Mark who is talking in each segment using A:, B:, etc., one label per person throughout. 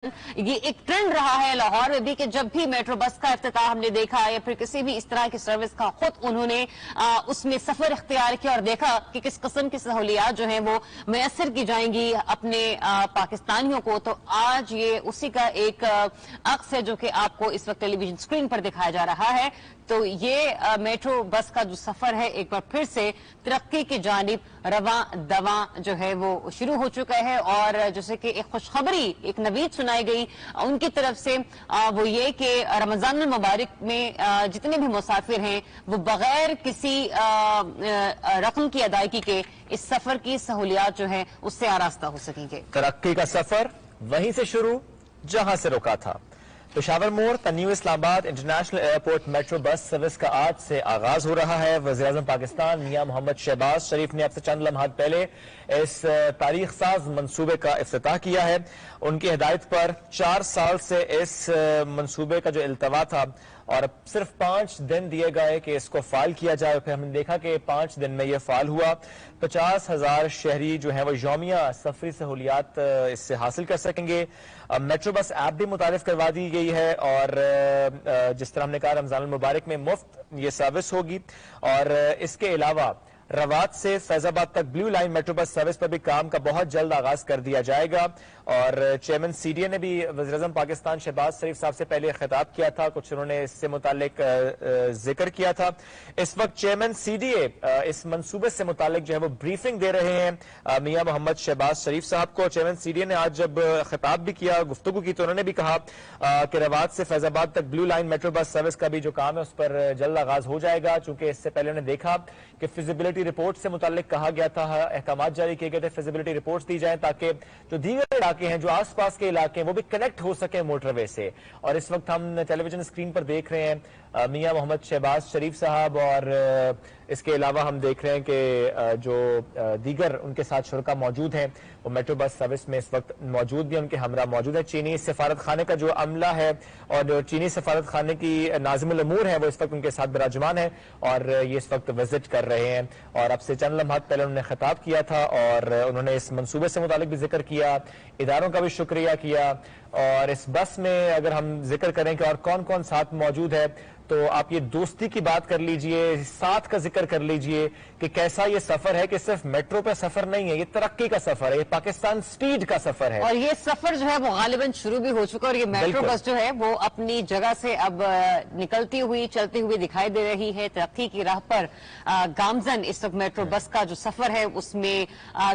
A: ये एक ट्रेंड रहा है लाहौर में भी कि जब भी मेट्रो बस का इफ्तिताह हमने देखा या फिर किसी भी इस तरह की सर्विस का खुद उन्होंने उसमें सफर इख्तियार किया और देखा कि किस किस्म की सहूलियात जो हैं वो मैसर की जाएंगी अपने पाकिस्तानियों को। तो आज ये उसी का एक अक्स है जो कि आपको इस वक्त टेलीविजन स्क्रीन पर दिखाया जा रहा है। तो ये मेट्रो बस का जो सफर है एक बार फिर से तरक्की की जानिब रवा दवा जो है वो शुरू हो चुका है। और जैसे कि एक खुशखबरी एक नवीद सुनाई गई उनकी तरफ से वो ये कि रमजान मुबारक में जितने भी मुसाफिर हैं वो बगैर किसी रकम की अदायगी के इस सफर की सहूलियात जो है उससे आरास्ता हो सकेंगे।
B: तरक्की का सफर वहीं से शुरू जहां से रुका था। पेशावर मोड़ new Islamabad international airport metro bus service का आज से आगाज हो रहा है। वज़ीर-ए-आज़म पाकिस्तान मियां मोहम्मद शहबाज शरीफ ने अब से चंद लम्हात पहले इस तारीख साज मंसूबे का इफ्तिताह किया है। उनकी हिदायत पर 4 साल से इस मंसूबे का जो इल्तवा था और सिर्फ 5 दिन दिए गए कि इसको फाल किया जाए। फिर हमने देखा कि 5 दिन में यह फाल हुआ। 50,000 शहरी जो है वो यौमिया सफरी सहूलियात इससे हासिल कर सकेंगे। मेट्रो बस ऐप भी मुतारिफ करवा दी गई है और जिस तरह हमने कहा रमजान मुबारक में मुफ्त ये सर्विस होगी। और इसके अलावा रवात से फैजाबाद तक blue line metro bus service पर भी काम का बहुत जल्द आगाज कर दिया जाएगा। और चेयरमैन सीडीए ने भी वज़ीर-ए-आज़म पाकिस्तान शहबाज शरीफ साहब से पहले खिताब किया था, कुछ उन्होंने इससे मुतालिक जिक्र किया था। इस वक्त चेयरमैन सीडीए इस मंसूबे से मुतालिक जो है वो ब्रीफिंग दे रहे हैं मियां मोहम्मद शहबाज शरीफ साहब को। चेयरमैन सीडीए ने आज जब खिताब भी किया, गुफ्तगू की, तो उन्होंने भी कहा कि रवात से फैजाबाद तक blue line metro bus service का भी जो काम है उस पर जल्द आगाज हो जाएगा। चूंकि इससे पहले उन्होंने देखा कि फिजिबिलिटी रिपोर्ट से मुतालिक कहा गया था, अहकामात जारी किए गए थे, फिजिबिलिटी रिपोर्ट्स दी जाएं ताकि जो दीगर इलाके हैं, जो आसपास के इलाके हैं, वो भी कनेक्ट हो सके मोटरवे से। और इस वक्त हम टेलीविजन स्क्रीन पर देख रहे हैं मियां मोहम्मद शहबाज शरीफ साहब और इसके अलावा हम देख रहे हैं कि जो दीगर उनके साथ शुरका मौजूद हैं वो मेट्रो बस सर्विस में इस वक्त मौजूद भी, उनके हमरा मौजूद है। चीनी सफारत खाने का जो अमला है और जो चीनी सफारत खाने की नाज़िमुल अमूर है वो इस वक्त उनके साथ बिराजमान है और ये इस वक्त विजिट कर रहे हैं। और अब से चंद लम्हात पहले उन्होंने खिताब किया था और उन्होंने इस मंसूबे से मुतालिक भी जिक्र किया, इदारों का भी शुक्रिया किया। और इस बस में अगर हम जिक्र करें कि और कौन कौन साथ मौजूद है तो आप ये दोस्ती की बात कर लीजिए, साथ का जिक्र कर लीजिए कि कैसा ये सफर है कि सिर्फ मेट्रो पे सफर नहीं है, ये तरक्की का सफर है, ये पाकिस्तान स्पीड का सफर है।
A: और ये सफर जो है वो गालिबन शुरू भी हो चुका है और ये मेट्रो बस जो है वो अपनी जगह से अब निकलती हुई चलती हुई दिखाई दे रही है तरक्की की राह पर गामजन। इस वक्त मेट्रो बस का जो सफर है उसमें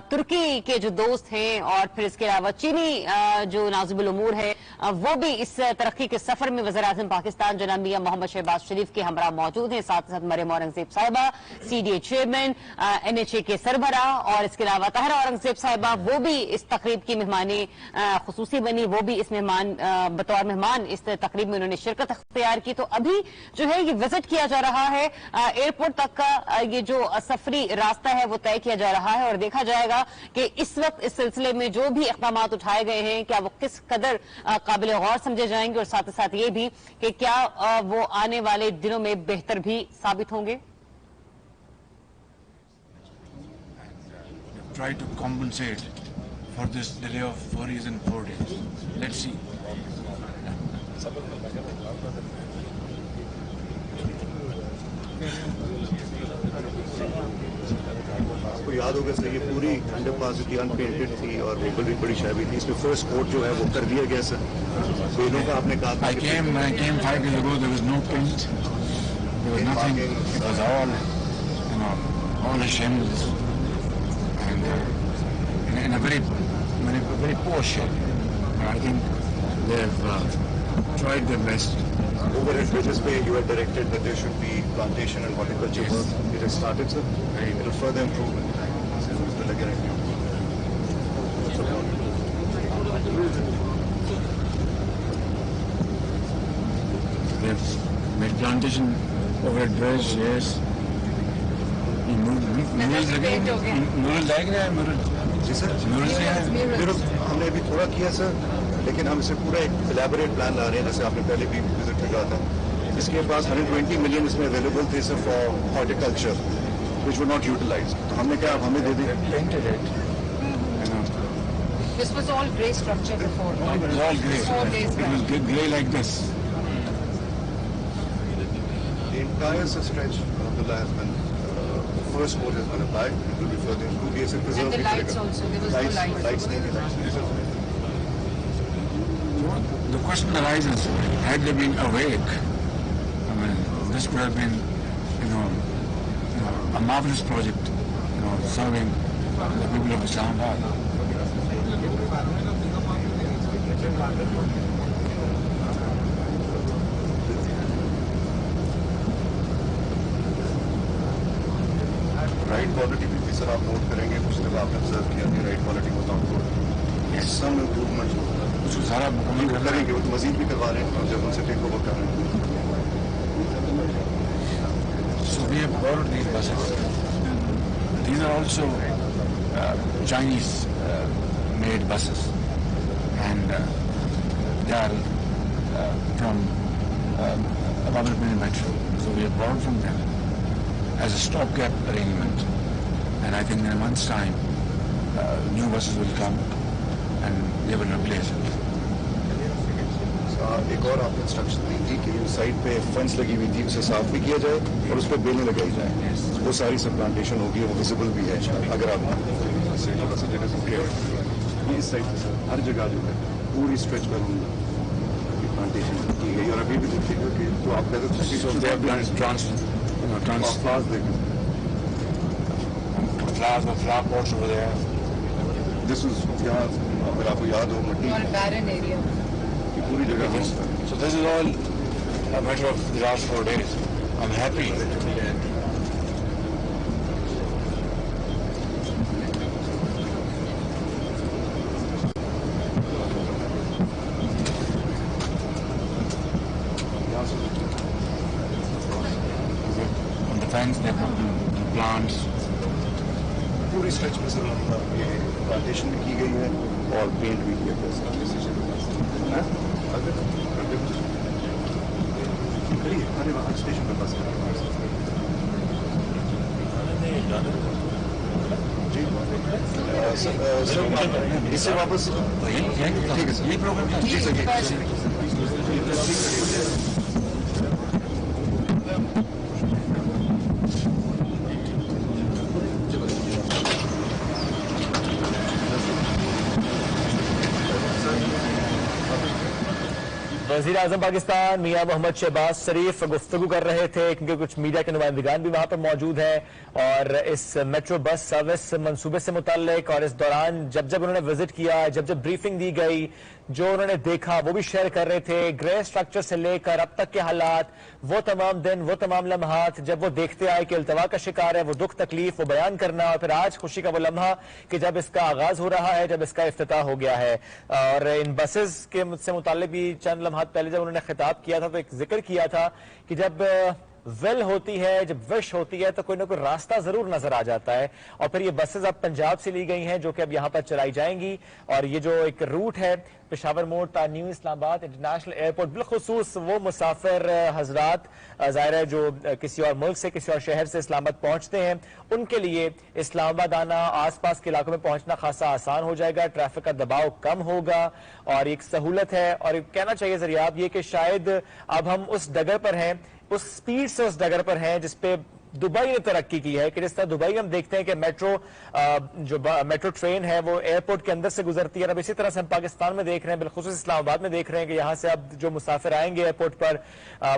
A: तुर्की के जो दोस्त हैं और फिर इसके अलावा चीनी जो नाज़िमुल अमूर है वो भी इस तरक्की के सफर में वज़ीर-ए-आज़म पाकिस्तान जनाब मियां मोहम्मद शहबाज शरीफ के हमरा मौजूद हैं। साथ साथ मरियम औरंगजेब साहिबा, सीडीए चेयरमैन, एनएचए के सरबरा और इसके अलावा ताहिरा औरंगजेब साहिबा वो भी इस तकरीब की मेहमानी खुसूसी बनी, वो भी इस बतौर मेहमान इस तकरीब में उन्होंने शिरकत अख्तियार की। तो अभी जो है ये विजिट किया जा रहा है, एयरपोर्ट तक का ये जो सफरी रास्ता है वो तय किया जा रहा है और देखा जाएगा कि इस वक्त इस सिलसिले में जो भी इक़दाम उठाए गए हैं क्या वो किस कदर काबिल गौर समझे जाएंगे और साथ ही साथ ये भी कि क्या वो आने वाले दिनों में बेहतर भी साबित होंगे।
C: Try to compensate for this delay of 4 years and 4 days. Let's see.
D: आपको याद होगा सर ये पूरी अंडरपास की अनपेंटेड थी और वो भी बड़ी शाबी थी। इसमें फर्स्ट कोट जो है वो कर दिया गया सर। बेलों का आपने कहा
C: I came 5 years ago. There was no paint. There was nothing. It was all, all a shambles and in a very poor shape. I think they've tried their best.
D: Overhead bridges पे you are directed that there should be plantation and horticulture work. It has started, sir. It will further improve.
C: They've made plantation overhead bridge. Yes. Mural जाएगा
D: जी sir
C: mural
D: हमने अभी थोड़ा किया sir, लेकिन हम इसे पूरा एक एलैबोरेट प्लान ला रहे हैं जैसे आपने पहले भी विजिट किया था। इसके पास 120 मिलियन इसमें अवेलेबल थे sir for horticulture which were not utilize. तो हमने क्या आप हमें दे दें।
A: This was all grey structure before.
C: It was all grey.
A: 4 days
C: It
A: back.
C: was grey like this.
D: The entire stretch of the has been, first coat has been applied. It will be further improved. BSF preserve
A: And the lights also, there was no lights.
D: Lights नहीं है.
C: The question arises, had they been awake, I mean, this could have been, a marvelous project, serving the people of Islamabad.
D: Right quality भी sir आप note करेंगे कुछ जगह आपने observe किया कि right quality was not good. Some improvement
C: उसको सारा मुकम्मल करना है.
D: करेंगे, वो मजीद भी करवा रहे हैं और जब उनसे टेक ओवर कर रहे हैं.
C: So we have borrowed these buses. These are also Chinese made buses, and they are from Babylonian Metro. So we have borrowed from them as a stopgap arrangement, and I think in a month's time new buses will come and they will replace it.
D: एक और आपने instruction दी थी कि उस side पे फंस लगी हुई थी उसे साफ भी किया जाए और उस पर बेलें लगाई जाए. वो सारी सब प्लांटेशन होगी, वो विजिबल भी है. अगर आप ये इस साइड पे सर हर जगह जो है पूरी स्ट्रेच पर प्लांटेशन की गई और अभी भी देखिएगा कि तो आप कहते
C: So they have done
D: flowers देखें.
C: flower pots over there.
D: This is यहाँ अगर आपको याद हो मट्टी
A: All barren area.
D: की पूरी जगह है.
C: So this is all a matter of the last 4 days. I'm happy. On the fence, they put the plants.
D: पूरी स्ट्रेच पे सर ये प्लांटेशन भी की गई है और पेंट भी किया गया है. अरे वहाँ स्टेशन पे बस जी सर इससे वापस ठीक है सर.
C: ये प्रोग्राम
D: जी सर
B: वज़ीर आज़म पाकिस्तान मियां मोहम्मद शहबाज शरीफ गुफ्तगू कर रहे थे क्योंकि कुछ मीडिया के नुमाइंदगान भी वहां पर मौजूद हैं और इस मेट्रो बस सर्विस मंसूबे से मुताल्लिक और इस दौरान जब जब उन्होंने विजिट किया, जब जब ब्रीफिंग दी गई, जो उन्होंने देखा वो भी शेयर कर रहे थे. ग्रे स्ट्रक्चर से लेकर अब तक के हालात, वो तमाम दिन, वो तमाम लम्हात जब वो देखते आए कि अल्तवा का शिकार है, वो दुख तकलीफ वो बयान करना, और फिर आज खुशी का वो लम्हा कि जब इसका आगाज हो रहा है, जब इसका इफ्तिताह हो गया है. और इन बसेस के मुझसे मुताल्लिक भी चंद लम्हात पहले जब उन्होंने खिताब किया था तो एक जिक्र किया था कि जब विल होती है, जब विश होती है तो कोई ना कोई रास्ता जरूर नजर आ जाता है. और फिर ये बसेस अब पंजाब से ली गई हैं जो कि अब यहां पर चलाई जाएंगी और ये जो एक रूट है पेशावर मोड़ ता न्यू इस्लामाबाद इंटरनेशनल एयरपोर्ट, बिलखुसूस वो मुसाफिर हजरात ज़ाहिर है जो किसी और मुल्क से, किसी और शहर से इस्लामाबाद पहुंचते हैं, उनके लिए इस्लामाबाद आना, आसपास के इलाकों में पहुंचना खासा आसान हो जाएगा. ट्रैफिक का दबाव कम होगा और एक सहूलत है. और कहना चाहिए जरिए आप ये कि शायद अब हम उस डगर पर हैं, उस स्पीड से उस डगर पर हैं जिसपे दुबई ने तरक्की की है. कि जिस तरह दुबई में हम देखते हैं कि मेट्रो ट्रेन है वो एयरपोर्ट के अंदर से गुजरती है, अब इसी तरह से हम पाकिस्तान में देख रहे हैं, बिलखुसूस इस्लामाबाद में देख रहे हैं कि यहां से अब जो मुसाफिर आएंगे एयरपोर्ट पर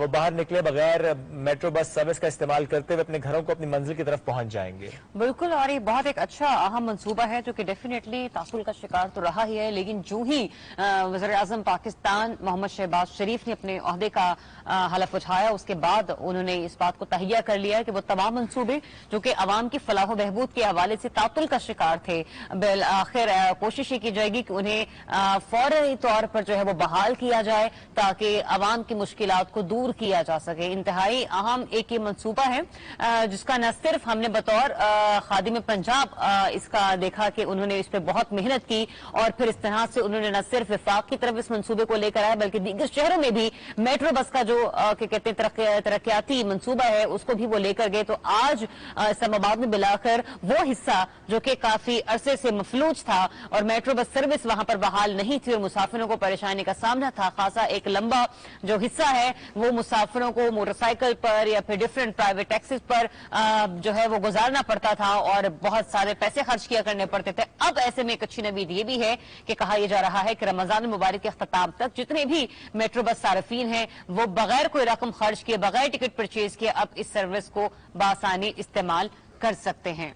B: वो बाहर निकले बगैर मेट्रो बस सर्विस का इस्तेमाल करते हुए अपने घरों को, अपनी मंजिल की तरफ पहुंच जाएंगे.
A: बिल्कुल, और ये बहुत एक अच्छा अहम मंसूबा है जो कि डेफिनेटली तासुल का शिकार तो रहा ही है, लेकिन जो ही वज़ीर आज़म पाकिस्तान मोहम्मद शहबाज शरीफ ने अपने ओहदे का हलफ उठाया उसके बाद उन्होंने इस बात को तहिया कर लिया कि वो तमाम मंसूबे जो कि अवाम की फलाह बहबूद के हवाले से तातुल का शिकार थे, आखिर कोशिश ये की जाएगी कि उन्हें फौरी तौर पर जो है वो बहाल किया जाए ताकि अवाम की मुश्किलात को दूर किया जा सके. इंतहाई अहम एक ये मंसूबा है जिसका न सिर्फ हमने बतौर खादिम पंजाब इसका देखा कि उन्होंने इस पर बहुत मेहनत की और फिर इस तरह से उन्होंने न सिर्फ विफाक की तरफ इस मंसूबे को लेकर आया बल्कि दीगर शहरों में भी मेट्रो बस का जो कहते हैं तरक्याती मंसूबा है उसको भी वो लेकर गए. लगे। तो आज इस्लामाबाद में मिलाकर वो हिस्सा जो कि काफी अरसे से मफलूज था और मेट्रो बस सर्विस वहां पर बहाल नहीं थी और मुसाफिरों को परेशानी का सामना था, खासा एक लंबा जो हिस्सा है वो मुसाफिरों को मोटरसाइकिल पर या फिर डिफरेंट प्राइवेट टैक्सीज पर जो है वो गुजारना पड़ता था और बहुत सारे पैसे खर्च किया करने पड़ते थे। अब ऐसे में एक अच्छी नवीद ये भी है कि कहा यह जा रहा है कि रमजान मुबारक के अख्ताम तक जितने भी मेट्रो बस सारफीन हैं वो बगैर कोई रकम खर्च किए, बगैर टिकट परचेज किए अब इस सर्विस को बासानी इस्तेमाल कर सकते हैं।